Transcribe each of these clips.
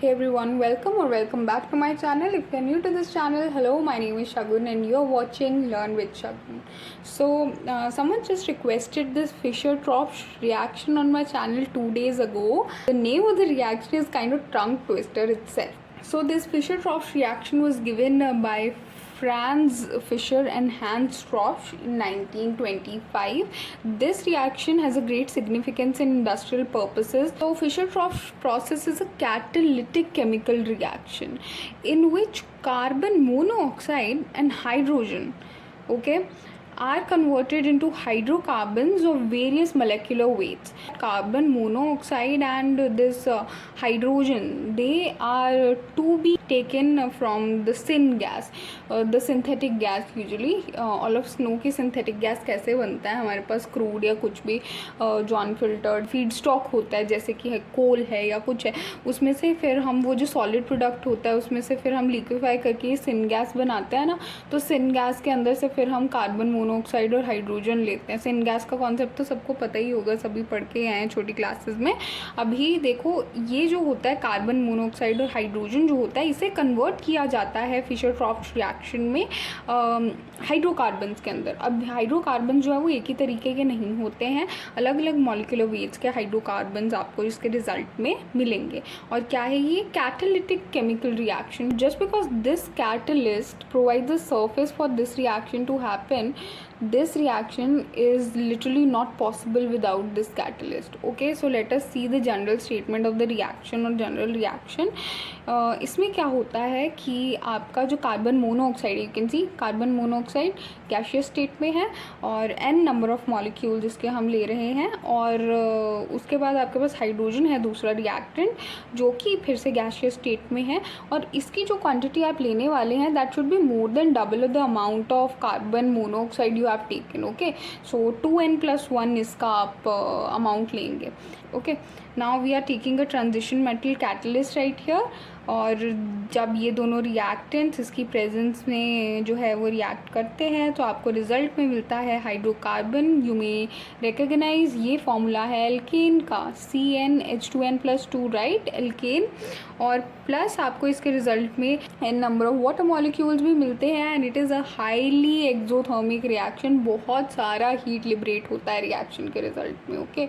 Hey everyone, welcome or welcome back to my channel. If you're new to this channel, hello, my name is Shagun and you're watching Learn with Shagun. So, someone just requested this Fischer-Tropsch reaction on my channel 2 days ago. The name of the reaction is kind of tongue twister itself. So, this Fischer-Tropsch reaction was given by Franz Fischer and Hans Tropsch in 1925. This reaction has a great significance in industrial purposes. So Fischer-Tropsch process is a catalytic chemical reaction in which carbon monoxide and hydrogen, are converted into hydrocarbons of various molecular weights. Carbon monoxide and this hydrogen, they are to be taken from the syn gas, the synthetic gas. Usually all of snow की synthetic gas कैसे बनता है, हमारे पास crude या कुछ भी जो unfiltered feed stock होता है, जैसे कि कोल है या कुछ है, उसमें से फिर हम वो जो सॉलिड प्रोडक्ट होता है उसमें से फिर हम लिक्विफाई करके सिन गैस बनाते हैं ना. तो सिन गैस के अंदर से फिर हम कार्बन मोनोऑक्साइड और हाइड्रोजन लेते हैं. सिन गैस का कॉन्सेप्ट तो सबको पता ही होगा, सभी पढ़ के आए हैं छोटी क्लासेस में. अभी देखो, ये जो होता है कार्बन मोनोऑक्साइड और हाइड्रोजन जो होता है, इसे कन्वर्ट किया जाता है फिशर-ट्रॉप्श रिएक्शन में हाइड्रोकार्बन्स के अंदर. अब हाइड्रोकार्बन जो है वो एक ही तरीके के नहीं होते हैं, अलग अलग मॉलिक्यूलर वेट्स के हाइड्रोकार्बन्स आपको इसके रिजल्ट में मिलेंगे. और क्या है ये? Catalytic chemical reaction. Just because this catalyst provides the surface for this reaction to happen, this reaction is literally not possible without this catalyst. Okay, so let us see the general statement of the reaction or general reaction. इसमें क्या होता है कि आपका जो carbon monoxide, you can see carbon monoxide gaseous state में है और n नंबर ऑफ मॉलिक्यूल जिसके हम ले रहे हैं, और उसके बाद आपके पास हाइड्रोजन है दूसरा रिएक्टेंट जो कि फिर से गैशियस स्टेट में है. और इसकी जो क्वांटिटी आप लेने वाले हैं that should be more than double the amount of carbon monoxide you have taken. Okay, so 2n+1 इसका आप अमाउंट लेंगे. Okay, now we are taking a transition metal catalyst right here. और जब ये दोनों रिएक्टेंट्स इसकी प्रेजेंस में जो है वो रिएक्ट करते हैं तो आपको रिजल्ट में मिलता है हाइड्रोकार्बन. यू मे रिकग्नाइज ये फॉर्मूला है एल्केन का, CnH2n+2, राइट, एल्केन. और प्लस आपको इसके रिजल्ट में n number of water molecules भी मिलते हैं. And it is a highly exothermic reaction. बहुत सारा हीट लिबरेट होता है रिएक्शन के रिजल्ट में. ओके,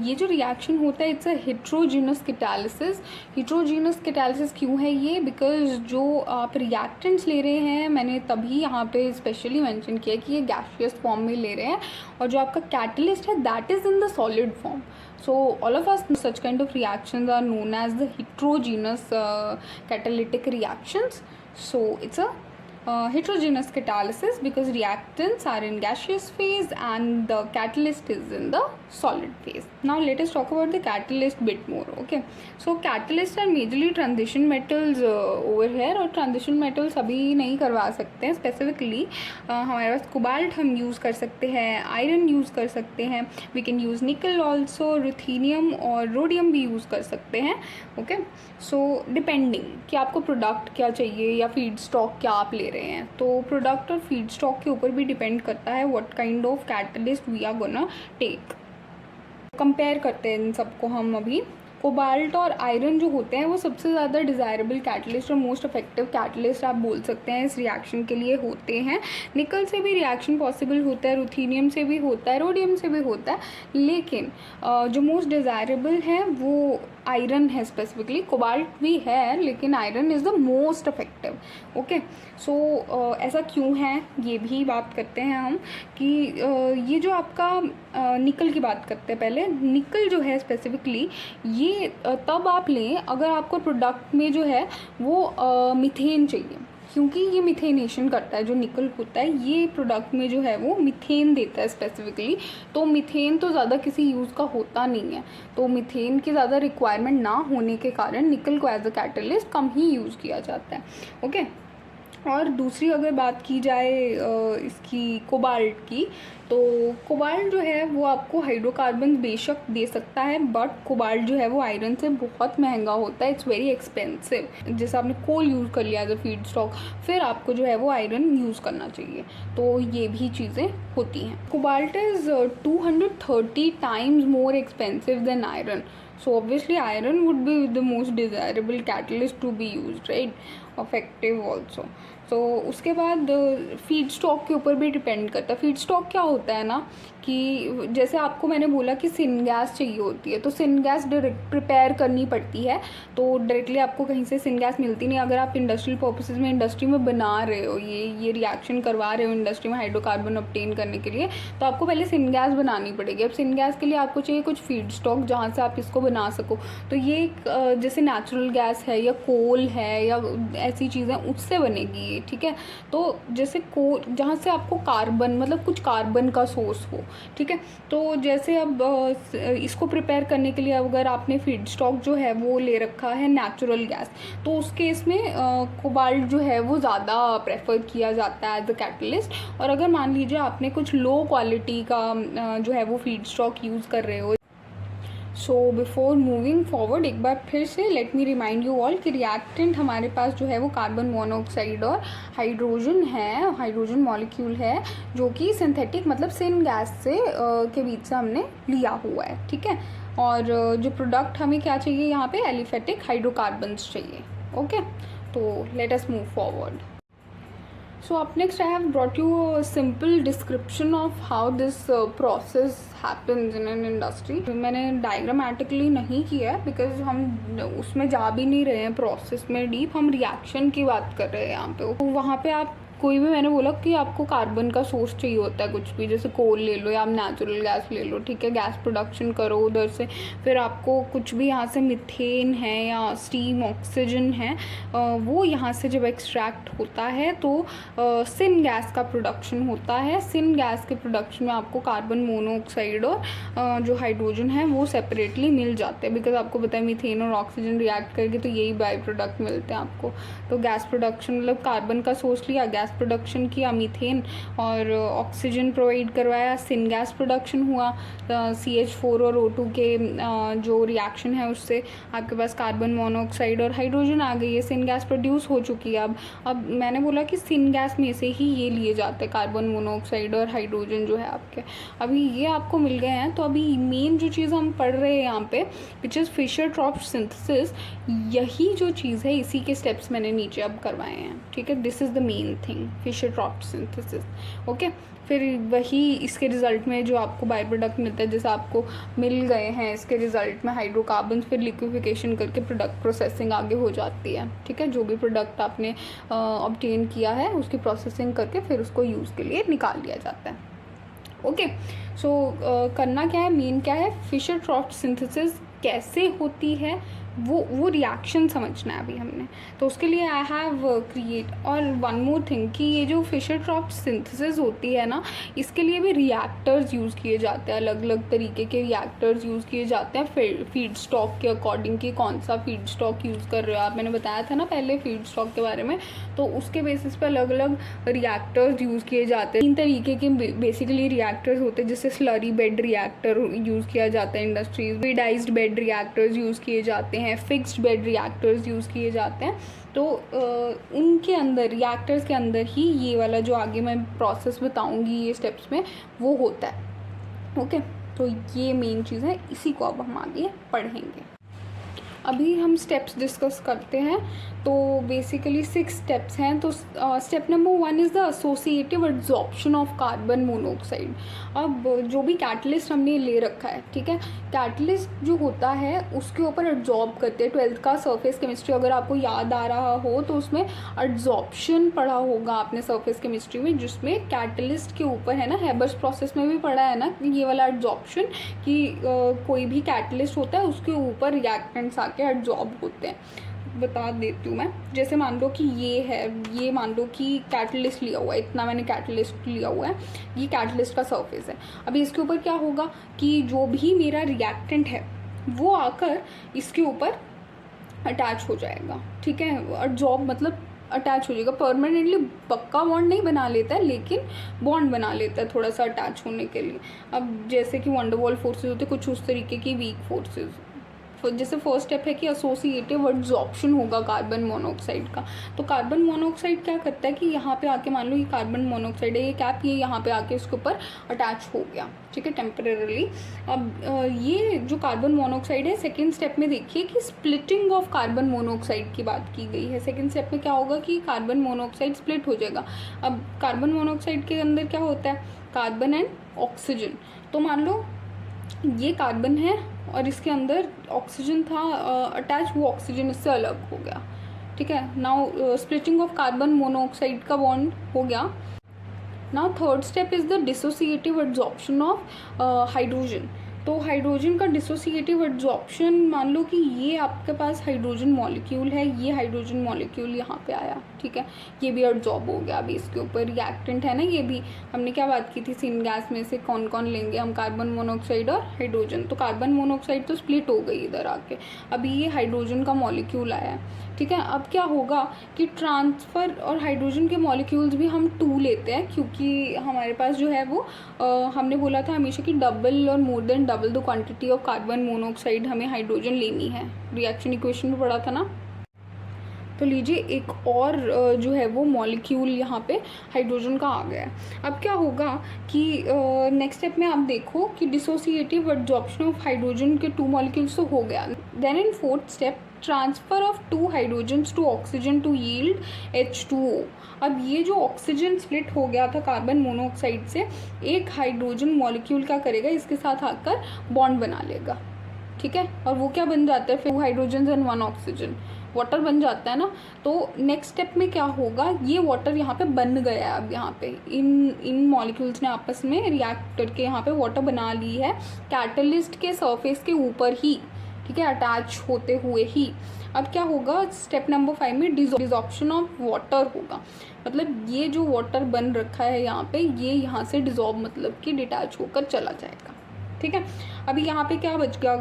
ये जो रिएक्शन होता है it's a heterogeneous catalysis. Heterogeneous catalysis क्यों है ये? बिकॉज जो आप रिएक्टेंट्स ले रहे हैं, मैंने तभी यहाँ पे स्पेशली मेंशन किया कि ये गैशियस फॉर्म में ले रहे हैं, और जो आपका कैटलिस्ट है that is in the solid form. So all of us such kind of reactions are known as the heterogeneous catalytic reactions. So it's a heterogeneous catalysis because reactants are in gaseous phase and the catalyst is in the solid phase. Now let us talk about the catalyst bit more. Okay, so catalysts are majorly transition metals over here. और transition metals अभी नहीं करवा सकते हैं specifically. हमारे पास cobalt हम use कर सकते हैं, आयरन यूज़ कर सकते हैं, we can use nickel also, ruthenium और रोडियम भी यूज़ कर सकते हैं. ओके, सो डिपेंडिंग कि आपको प्रोडक्ट क्या चाहिए या फीड स्टॉक क्या आप ले रहे हैं. तो प्रोडक्ट और फीड स्टॉक के ऊपर भी डिपेंड करता है what kind of catalyst we are gonna take. Compare करते हैं इन सबको हम अभी. कोबाल्ट और आयरन जो होते हैं वो सबसे ज़्यादा डिज़ायरेबल कैटलिस्ट और मोस्ट इफेक्टिव कैटलिस्ट आप बोल सकते हैं इस रिएक्शन के लिए होते हैं. निकल से भी रिएक्शन पॉसिबल होता है, रुथेनियम से भी होता है, रोडियम से भी होता है, लेकिन जो मोस्ट डिज़ायरेबल है वो आयरन है स्पेसिफिकली. कोबाल्ट भी है लेकिन iron is the most effective. Okay, so ऐसा क्यों है ये भी बात करते हैं हम कि ये जो आपका निकल की बात करते हैं पहले. निकल जो है स्पेसिफिकली ये तब आप लें अगर आपको प्रोडक्ट में जो है वो मीथेन चाहिए, क्योंकि ये मिथेनेशन करता है. जो निकल होता है ये प्रोडक्ट में जो है वो मीथेन देता है स्पेसिफिकली. तो मीथेन तो ज़्यादा किसी यूज़ का होता नहीं है, तो मीथेन की ज़्यादा रिक्वायरमेंट ना होने के कारण निकल को एज अ कैटलिस्ट कम ही यूज़ किया जाता है. ओके, और दूसरी अगर बात की जाए इसकी कोबाल्ट की, तो कोबाल्ट जो है वो आपको हाइड्रोकार्बन बेशक दे सकता है, बट कोबाल्ट जो है वो आयरन से बहुत महंगा होता है. It's very expensive. जैसे आपने कोल यूज़ कर लिया एज अ फीड स्टॉक, फिर आपको जो है वो आयरन यूज़ करना चाहिए. तो ये भी चीज़ें होती हैं. Cobalt is 230 times more expensive than iron. So obviously iron would be the most desirable catalyst to be used, right, effective also. तो उसके बाद फीड स्टॉक के ऊपर भी डिपेंड करता है. फीड स्टॉक क्या होता है ना कि जैसे आपको मैंने बोला कि सिनगैस चाहिए होती है, तो सिनगैस डायरेक्ट प्रिपेयर करनी पड़ती है. तो डायरेक्टली आपको कहीं से सिनगैस मिलती नहीं. अगर आप इंडस्ट्रियल पर्पसेस में इंडस्ट्री में बना रहे हो, ये रिएक्शन करवा रहे हो इंडस्ट्री में हाइड्रोकार्बन ऑब्टेन करने के लिए, तो आपको पहले सिनगैस बनानी पड़ेगी. अब सिनगैस के लिए आपको चाहिए कुछ फीड स्टॉक जहाँ से आप इसको बना सको. तो ये जैसे नेचुरल गैस है या कोल है या ऐसी चीज़ें, उससे बनेगी, ठीक है. तो जैसे जहाँ से आपको कार्बन मतलब कुछ कार्बन का सोर्स हो, ठीक है. तो जैसे अब इसको प्रिपेयर करने के लिए अगर आपने फीड स्टॉक जो है वो ले रखा है नेचुरल गैस, तो उस केस में कोबाल्ट जो है वो ज़्यादा प्रेफर किया जाता है एज अ कैटलिस्ट. और अगर मान लीजिए आपने कुछ लो क्वालिटी का जो है वो फीड स्टॉक यूज़ कर रहे हो. सो बिफोर मूविंग फॉरवर्ड एक बार फिर से let me remind you all कि रिएक्टेंट हमारे पास जो है वो कार्बन मोनोऑक्साइड और हाइड्रोजन है, हाइड्रोजन मॉलिक्यूल है, जो कि सिंथेटिक मतलब सिन गैस से के बीच से हमने लिया हुआ है, ठीक है. और जो प्रोडक्ट हमें क्या चाहिए यहाँ पे, एलिफेटिक हाइड्रोकार्बन्स चाहिए. ओके, तो let us move forward. So up next I have brought you a simple description of how this process happens in an industry. मैंने डायग्रामेटिकली नहीं किया है बिकॉज हम उसमें जा भी नहीं रहे हैं प्रोसेस में डीप, हम रिएक्शन की बात कर रहे हैं यहाँ पे. तो वहाँ पे आप कोई भी, मैंने बोला कि आपको कार्बन का सोर्स चाहिए होता है कुछ भी, जैसे कोल ले लो या आप नेचुरल गैस ले लो, ठीक है. गैस प्रोडक्शन करो उधर से, फिर आपको कुछ भी यहाँ से मिथेन है या स्टीम ऑक्सीजन है, वो यहाँ से जब एक्सट्रैक्ट होता है तो सिन गैस का प्रोडक्शन होता है. सिन गैस के प्रोडक्शन में आपको कार्बन मोनोऑक्साइड और जो हाइड्रोजन है वो सेपरेटली मिल जाते हैं, बिकॉज आपको पता है मीथेन और ऑक्सीजन रिएक्ट करके तो यही बाई प्रोडक्ट मिलते हैं आपको. तो गैस प्रोडक्शन मतलब कार्बन का सोर्स लिया, गैस प्रोडक्शन किया मीथेन, और ऑक्सीजन प्रोवाइड करवाया, सिन गैस प्रोडक्शन हुआ. CH4 और O2 के जो रिएक्शन है उससे आपके पास कार्बन मोनोऑक्साइड और हाइड्रोजन आ गई है, सिन गैस प्रोड्यूस हो चुकी है. अब मैंने बोला कि सिन गैस में से ही ये लिए जाते हैं कार्बन मोनोऑक्साइड और हाइड्रोजन जो है आपके. अभी ये आपको मिल गए हैं. तो अभी मेन जो चीज़ हम पढ़ रहे हैं यहाँ पे विच इज़ फिशर-ट्रॉप्श सिंथेसिस, यही जो चीज़ है इसी के स्टेप्स मैंने नीचे अब करवाए हैं, ठीक है. This is the main thing, Fischer Tropsch synthesis. Okay, फिर वही इसके रिज़ल्ट में जो आपको बाई प्रोडक्ट मिलता है, जैसे आपको मिल गए हैं इसके रिज़ल्ट में हाइड्रोकार्बन, फिर लिक्विफिकेशन करके प्रोडक्ट प्रोसेसिंग आगे हो जाती है, ठीक है. जो भी प्रोडक्ट आपने ऑब्टेन किया है उसकी प्रोसेसिंग करके फिर उसको यूज़ के लिए निकाल लिया जाता है. ओके, सो करना क्या है, मेन क्या है, फिशर-ट्रॉप्श सिंथेसिस कैसे होती है वो रिएक्शन समझना है अभी हमने. तो उसके लिए आई हैव क्रिएट, और वन मोर थिंग कि ये जो फिशर-ट्रॉप्श सिंथेसिस होती है ना, इसके लिए भी रिएक्टर्स यूज़ किए जाते हैं, अलग अलग तरीके के रिएक्टर्स यूज़ किए जाते हैं फीड स्टॉक के अकॉर्डिंग कि कौन सा फीड स्टॉक यूज़ कर रहे हो आप. मैंने बताया था ना पहले फीड स्टॉक के बारे में, तो उसके बेसिस पे अलग अलग रिएक्टर्स यूज़ किए जाते हैं. 3 तरीके के बेसिकली रिएक्टर्स होते हैं, जैसे स्लरी बेड रिएक्टर यूज़ किया जाता है industries, fluidised bed reactors use किए जाते हैं, फिक्स्ड बेड रिएक्टर्स यूज़ किए जाते हैं. तो उनके अंदर, रिएक्टर्स के अंदर ही ये वाला जो आगे मैं प्रोसेस बताऊंगी ये स्टेप्स में वो होता है. ओके, तो ये मेन चीज़ है, इसी को अब हम आगे पढ़ेंगे. अभी हम स्टेप्स डिस्कस करते हैं. तो बेसिकली 6 स्टेप्स हैं. तो step number 1 is the associative absorption of carbon monoxide. अब जो भी कैटलिस्ट हमने ले रखा है, ठीक है, कैटलिस्ट जो होता है उसके ऊपर एब्जॉर्ब करते हैं. 12th का सरफेस केमिस्ट्री अगर आपको याद आ रहा हो तो उसमें एब्जॉर्प्शन पढ़ा होगा आपने सरफेस केमिस्ट्री में, जिसमें कैटलिस्ट के ऊपर है ना, हैबर्स प्रोसेस में भी पढ़ा है ना ये वाला एब्जॉर्प्शन, कि कोई भी कैटलिस्ट होता है उसके ऊपर रिएक्टेंट्स आके एब्जॉर्ब होते हैं. बता देती हूँ मैं. जैसे मान लो कि ये है, ये मान लो कि कैटलिस्ट लिया हुआ है, इतना मैंने कैटलिस्ट लिया हुआ है, ये कैटलिस्ट का सरफेस है. अभी इसके ऊपर क्या होगा कि जो भी मेरा रिएक्टेंट है वो आकर इसके ऊपर अटैच हो जाएगा, ठीक है. एब्जॉर्ब मतलब अटैच हो जाएगा, परमानेंटली पक्का बॉन्ड नहीं बना लेता है लेकिन बॉन्ड बना लेता है थोड़ा सा अटैच होने के लिए. अब जैसे कि वंडरवॉल फोर्सेस होते हैं, कुछ उस तरीके की वीक फोर्सेस, जैसे फर्स्ट स्टेप है कि एसोसिएटिव एडजॉर्प्शन होगा कार्बन मोनोऑक्साइड का। तो कार्बन मोनोऑक्साइड क्या करता है कि यहाँ पे आके, मान लो ये कार्बन मोनोऑक्साइड है, ये कैप ये यहाँ पे आके इसके ऊपर अटैच हो गया, ठीक है, टेम्परेरली। अब ये जो कार्बन मोनोऑक्साइड है, सेकेंड स्टेप में देखिए कि स्प्लिटिंग ऑफ कार्बन मोनोऑक्साइड की बात की गई है। सेकेंड स्टेप में क्या होगा कि कार्बन मोनोऑक्साइड स्प्लिट हो जाएगा। अब कार्बन मोनोऑक्साइड के अंदर क्या होता है, कार्बन एंड ऑक्सीजन। तो मान लो ये कार्बन है और इसके अंदर ऑक्सीजन था अटैच, वो ऑक्सीजन इससे अलग हो गया, ठीक है। Now splitting of carbon monoxide का बॉन्ड हो गया। Now third step is the dissociative adsorption of hydrogen. तो हाइड्रोजन का डिसोसिएटिव एडजॉर्प्शन, मान लो कि ये आपके पास हाइड्रोजन मॉलिक्यूल है, ये हाइड्रोजन मॉलिक्यूल यहाँ पे आया, ठीक है, ये भी एडजॉर्ब हो गया। अभी इसके ऊपर रिएक्टेंट है ना, ये भी हमने क्या बात की थी, सिन गैस में से कौन कौन लेंगे हम, कार्बन मोनोऑक्साइड और हाइड्रोजन। तो कार्बन मोनोऑक्साइड तो स्प्लिट हो गई इधर आके, अभी ये हाइड्रोजन का मॉलिक्यूल आया है, ठीक है। अब क्या होगा कि ट्रांसफ़र, और हाइड्रोजन के मॉलिक्यूल्स भी हम 2 लेते हैं, क्योंकि हमारे पास जो है वो हमने बोला था हमेशा कि डबल और मोर than double the quantity of carbon monoxide हमें हाइड्रोजन लेनी है। रिएक्शन इक्वेशन में पढ़ा था ना। तो लीजिए एक और जो है वो मॉलिक्यूल यहाँ पे हाइड्रोजन का आ गया है। अब क्या होगा कि नेक्स्ट स्टेप में आप देखो कि डिसोसिएटिव एडजॉर्प्शन ऑफ हाइड्रोजन के 2 मॉलिक्यूल्स तो हो गया। Then in fourth step transfer of 2 hydrogens to oxygen to yield H2O। अब ये जो ऑक्सीजन स्प्लिट हो गया था कार्बन मोनोऑक्साइड से, एक हाइड्रोजन मॉलिक्यूल क्या करेगा, इसके साथ आकर बॉन्ड बना लेगा, ठीक है, और वो क्या बन जाता है फिर, 2 हाइड्रोजन एंड 1 ऑक्सीजन, वाटर बन जाता है ना। तो नेक्स्ट स्टेप में क्या होगा, ये वाटर यहाँ पे बन गया है। अब यहाँ पे इन मॉलिक्यूल्स ने आपस में रिएक्ट करके यहाँ पे वाटर बना ली है, कैटलिस्ट के सरफेस के ऊपर ही, ठीक है, अटैच होते हुए ही। अब क्या होगा, स्टेप नंबर 5 में डिसॉर्प्शन ऑफ वाटर होगा। मतलब ये जो वाटर बन रखा है यहाँ पे, ये यहाँ से डिसॉल्व मतलब कि डिटैच होकर चला जाएगा, ठीक है। अभी यहाँ पे क्या बच गया,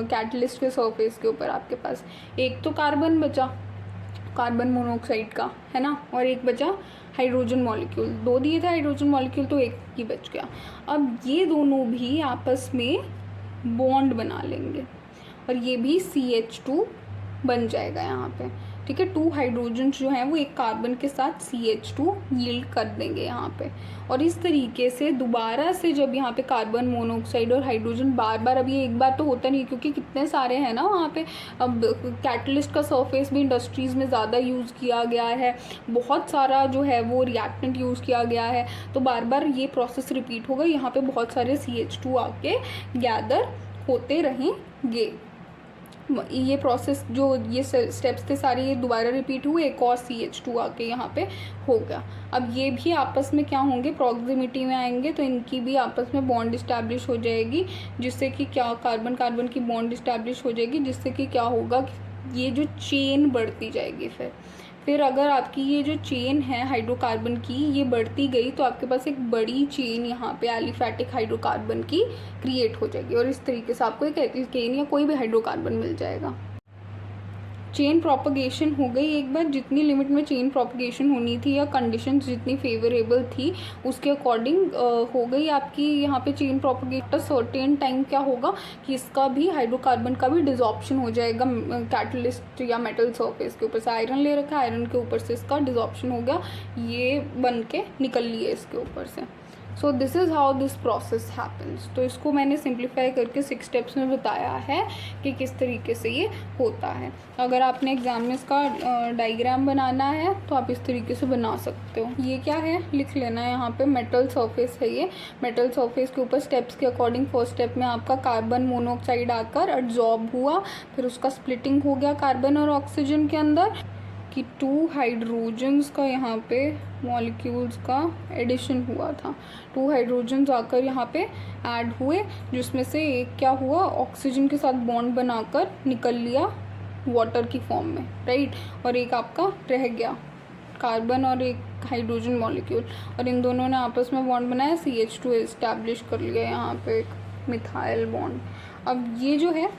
कैटलिस्ट के सरफेस के ऊपर आपके पास एक तो कार्बन बचा, कार्बन मोनोऑक्साइड का, है ना, और एक बचा हाइड्रोजन मॉलिक्यूल। 2 दिए थे हाइड्रोजन मॉलिक्यूल, तो एक ही बच गया। अब ये दोनों भी आपस में बॉन्ड बना लेंगे और ये भी CH2 बन जाएगा यहाँ पे, ठीक है। 2 हाइड्रोजन जो हैं वो एक कार्बन के साथ CH2 यील्ड कर देंगे यहाँ पे। और इस तरीके से दोबारा से जब यहाँ पे कार्बन मोनोऑक्साइड और हाइड्रोजन बार बार, अब ये एक बार तो होता नहीं क्योंकि कितने सारे हैं ना वहाँ पे। अब कैटलिस्ट का सरफेस भी इंडस्ट्रीज़ में ज़्यादा यूज़ किया गया है, बहुत सारा जो है वो रिएक्टेंट यूज़ किया गया है, तो बार बार ये प्रोसेस रिपीट होगा। यहाँ पे बहुत सारे CH2 आके गैदर होते रहेंगे। ये प्रोसेस जो ये स्टेप्स थे सारे, ये दोबारा रिपीट हुए, एक और CH2 आके यहाँ पे हो गया। अब ये भी आपस में क्या होंगे, प्रॉक्सिमिटी में आएंगे, तो इनकी भी आपस में बॉन्ड इस्टेब्लिश हो जाएगी, जिससे कि क्या, कार्बन कार्बन की बॉन्ड इस्टेब्लिश हो जाएगी, जिससे कि क्या होगा, ये जो चेन बढ़ती जाएगी। फिर अगर आपकी ये जो चेन है हाइड्रोकार्बन की, ये बढ़ती गई, तो आपके पास एक बड़ी चेन यहाँ पे एलिफैटिक हाइड्रोकार्बन की क्रिएट हो जाएगी, और इस तरीके से आपको एक एल्केन या कोई भी हाइड्रोकार्बन मिल जाएगा। चेन प्रोपगेशन हो गई एक बार, जितनी लिमिट में चेन प्रोपगेशन होनी थी या कंडीशंस जितनी फेवरेबल थी उसके अकॉर्डिंग हो गई आपकी यहाँ पे चेन प्रोपगेशन। सर्टेन टाइम क्या होगा कि इसका भी, हाइड्रोकार्बन का भी डिसॉर्प्शन हो जाएगा कैटलिस्ट या मेटल सरफेस के ऊपर से। आयरन ले रखा है, आयरन के ऊपर से इसका डिसॉर्प्शन हो गया, ये बन के निकल लिए इसके ऊपर से। So this is how this process happens. तो इसको मैंने सिंप्लीफाई करके 6 स्टेप्स में बताया है कि किस तरीके से ये होता है। अगर आपने एग्ज़ाम में इसका डायग्राम बनाना है तो आप इस तरीके से बना सकते हो। ये क्या है, लिख लेना है यहाँ पे, मेटल सरफेस है ये। मेटल सरफेस के ऊपर स्टेप्स के अकॉर्डिंग फर्स्ट स्टेप में आपका कार्बन मोनोऑक्साइड आकर एब्जॉर्ब हुआ, फिर उसका स्प्लिटिंग हो गया कार्बन और ऑक्सीजन के अंदर, कि 2 हाइड्रोजन्स का यहाँ पे मॉलिक्यूल्स का एडिशन हुआ था। 2 हाइड्रोजन्स आकर यहाँ पे ऐड हुए, जिसमें से एक क्या हुआ, ऑक्सीजन के साथ बॉन्ड बनाकर निकल लिया वाटर की फॉर्म में, राइट। और एक आपका रह गया कार्बन और एक हाइड्रोजन मॉलिक्यूल, और इन दोनों ने आपस में बॉन्ड बनाया, CH2 एस्टैब्लिश कर लिया यहाँ पे एक मिथाइल बॉन्ड। अब ये जो है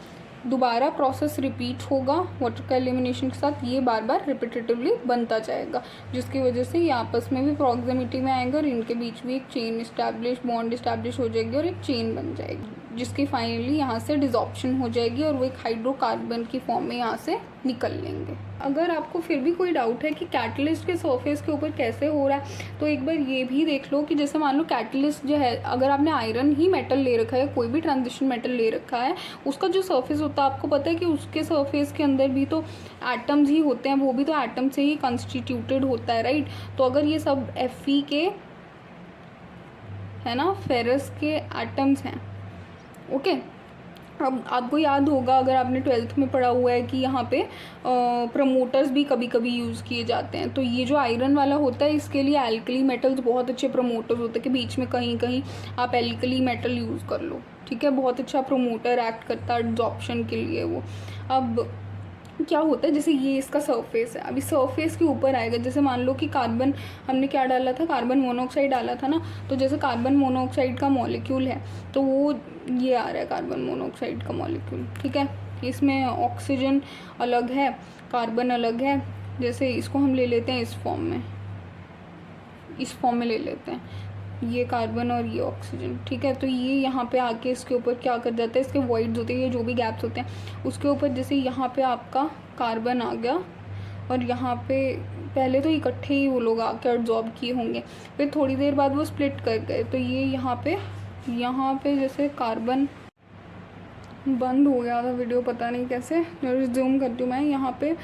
दोबारा प्रोसेस रिपीट होगा वाटर का एलिमिनेशन के साथ, ये बार बार रिपीटेटिवली बनता जाएगा, जिसकी वजह से ये आपस में भी प्रॉक्सिमिटी में आएंगे और इनके बीच भी एक चेन इस्टेब्लिश, बॉन्ड इस्टेब्लिश हो जाएगी और एक चेन बन जाएगी, जिसकी फाइनली यहाँ से डिजॉर्प्शन हो जाएगी और वो एक हाइड्रोकार्बन की फॉर्म में यहाँ से निकल लेंगे। अगर आपको फिर भी कोई डाउट है कि कैटलिस्ट के सरफेस के ऊपर कैसे हो रहा है, तो एक बार ये भी देख लो कि जैसे मान लो कैटलिस्ट जो है, अगर आपने आयरन ही मेटल ले रखा है, कोई भी ट्रांजिशन मेटल ले रखा है, उसका जो सरफेस होता है आपको पता है कि उसके सरफेस के अंदर भी तो एटम्स ही होते हैं, वो भी तो एटम से ही कंस्टिट्यूटेड होता है, राइट। तो अगर ये सब Fe के है ना, फेरस के एटम्स हैं, ओके। अब आपको याद होगा, अगर आपने 12th में पढ़ा हुआ है कि यहाँ पे प्रमोटर्स भी कभी कभी यूज़ किए जाते हैं। तो ये जो आयरन वाला होता है, इसके लिए एल्कली मेटल्स बहुत अच्छे प्रमोटर्स होते हैं कि बीच में कहीं कहीं आप एल्कली मेटल यूज़ कर लो, ठीक है। बहुत अच्छा प्रमोटर एक्ट करता है एब्जॉर्प्शन के लिए वो। अब क्या होता है, जैसे ये इसका सरफेस है, अभी सरफेस के ऊपर आएगा, जैसे मान लो कि कार्बन हमने क्या डाला था, कार्बन मोनोऑक्साइड डाला था ना। तो जैसे कार्बन मोनोऑक्साइड का मॉलिक्यूल है, तो वो ये आ रहा है कार्बन मोनोऑक्साइड का मॉलिक्यूल, ठीक है। इसमें ऑक्सीजन अलग है, कार्बन अलग है। जैसे इसको हम ले लेते हैं इस फॉर्म में ले लेते हैं, ये कार्बन और ये ऑक्सीजन, ठीक है। तो ये यहाँ पे आके इसके ऊपर क्या कर जाता है, इसके वॉइड्स होते हैं, ये जो भी गैप्स होते हैं उसके ऊपर, जैसे यहाँ पे आपका कार्बन आ गया और यहाँ पे पहले तो इकट्ठे ही वो लोग आके एब्जॉर्ब किए होंगे, फिर थोड़ी देर बाद वो स्प्लिट कर गए। तो ये यहाँ पे जैसे कार्बन बंद हो गया था वीडियो, पता नहीं कैसे, रिज्यूम करती हूँ मैं। यहाँ पे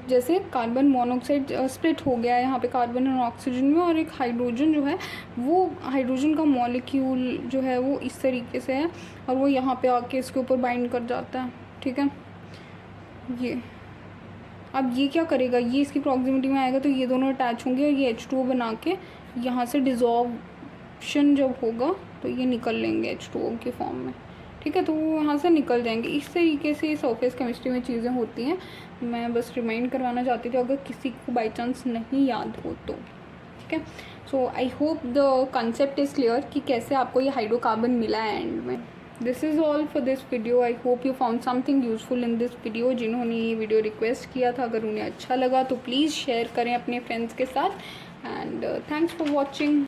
जैसे कार्बन मोनोऑक्साइड स्प्लिट हो गया है यहाँ पे कार्बन और ऑक्सीजन में, और एक हाइड्रोजन जो है, वो हाइड्रोजन का मॉलिक्यूल जो है वो इस तरीके से है, और वो यहाँ पे आके इसके ऊपर बाइंड कर जाता है, ठीक है। ये अब ये क्या करेगा, ये इसकी प्रॉक्सिमिटी में आएगा तो ये दोनों अटैच होंगे और ये H2O बना के यहाँ से डिजॉर्प्शन जब होगा तो ये निकल लेंगे H2O की फॉर्म में, ठीक है। तो वो यहाँ से निकल जाएंगे। इस तरीके से सरफेस केमिस्ट्री में चीज़ें होती हैं। मैं बस रिमाइंड करवाना चाहती थी, अगर किसी को बाई चांस नहीं याद हो तो, ठीक है। So I hope the concept is clear कि कैसे आपको ये हाइड्रोकार्बन मिला है एंड में। This is all for this video. I hope you found something useful in this video. जिन्होंने ये वीडियो रिक्वेस्ट किया था, अगर उन्हें अच्छा लगा तो प्लीज़ शेयर करें अपने फ्रेंड्स के साथ, एंड थैंक्स फॉर वॉचिंग।